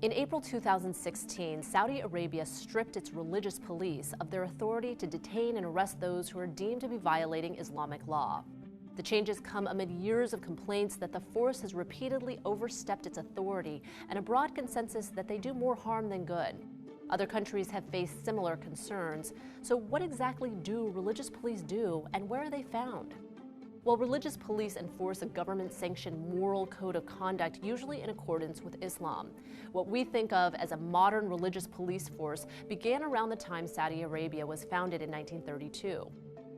In April 2016, Saudi Arabia stripped its religious police of their authority to detain and arrest those who are deemed to be violating Islamic law. The changes come amid years of complaints that the force has repeatedly overstepped its authority and a broad consensus that they do more harm than good. Other countries have faced similar concerns. So what exactly do religious police do, and where are they found? Well, religious police enforce a government-sanctioned moral code of conduct, usually in accordance with Islam. What we think of as a modern religious police force began around the time Saudi Arabia was founded in 1932.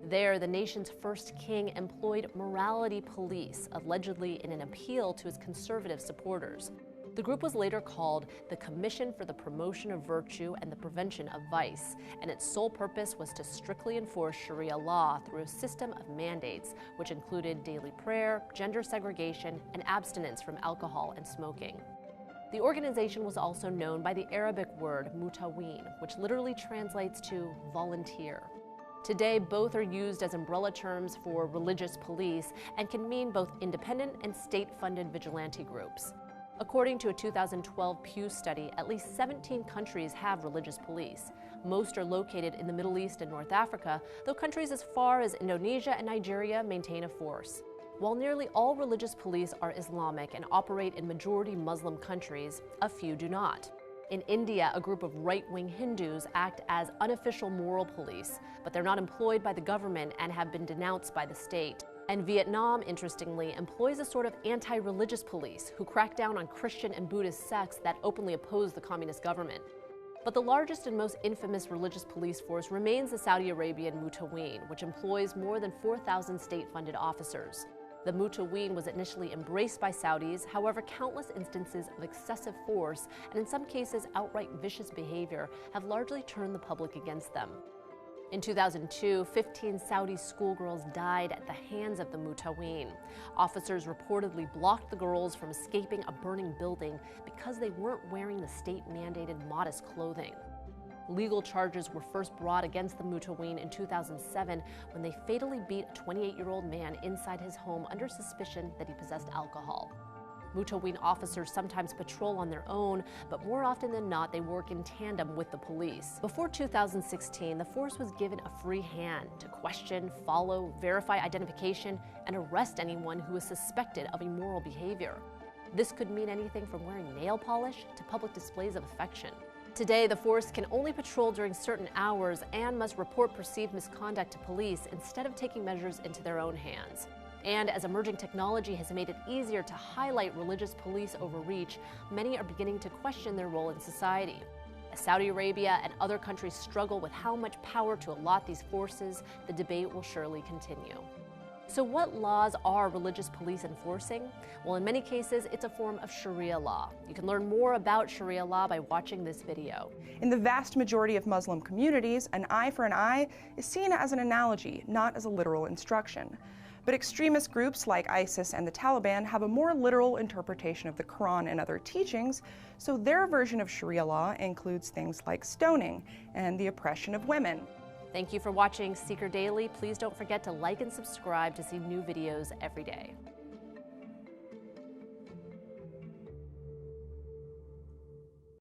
There, the nation's first king employed morality police, allegedly in an appeal to his conservative supporters. The group was later called the Commission for the Promotion of Virtue and the Prevention of Vice, and its sole purpose was to strictly enforce Sharia law through a system of mandates, which included daily prayer, gender segregation, and abstinence from alcohol and smoking. The organization was also known by the Arabic word mutawin, which literally translates to volunteer. Today, both are used as umbrella terms for religious police and can mean both independent and state-funded vigilante groups. According to a 2012 Pew study, at least 17 countries have religious police. Most are located in the Middle East and North Africa, though countries as far as Indonesia and Nigeria maintain a force. While nearly all religious police are Islamic and operate in majority Muslim countries, a few do not. In India, a group of right-wing Hindus act as unofficial moral police, but they're not employed by the government and have been denounced by the state. And Vietnam, interestingly, employs a sort of anti-religious police who crack down on Christian and Buddhist sects that openly oppose the communist government. But the largest and most infamous religious police force remains the Saudi Arabian Mutawin, which employs more than 4,000 state-funded officers. The Mutawin was initially embraced by Saudis, however, countless instances of excessive force and in some cases outright vicious behavior have largely turned the public against them. In 2002, 15 Saudi schoolgirls died at the hands of the Mutawin. Officers reportedly blocked the girls from escaping a burning building because they weren't wearing the state-mandated modest clothing. Legal charges were first brought against the Mutawin in 2007 when they fatally beat a 28-year-old man inside his home under suspicion that he possessed alcohol. Mutawin officers sometimes patrol on their own, but more often than not, they work in tandem with the police. Before 2016, the force was given a free hand to question, follow, verify identification, and arrest anyone who is suspected of immoral behavior. This could mean anything from wearing nail polish to public displays of affection. Today, the force can only patrol during certain hours and must report perceived misconduct to police instead of taking measures into their own hands. And as emerging technology has made it easier to highlight religious police overreach, many are beginning to question their role in society. As Saudi Arabia and other countries struggle with how much power to allot these forces, the debate will surely continue. So what laws are religious police enforcing? Well, in many cases, it's a form of Sharia law. You can learn more about Sharia law by watching this video. In the vast majority of Muslim communities, an eye for an eye is seen as an analogy, not as a literal instruction. But extremist groups like ISIS and the Taliban have a more literal interpretation of the Quran and other teachings, so their version of Sharia law includes things like stoning and the oppression of women. Thank you for watching Seeker Daily. Please don't forget to like and subscribe to see new videos every day.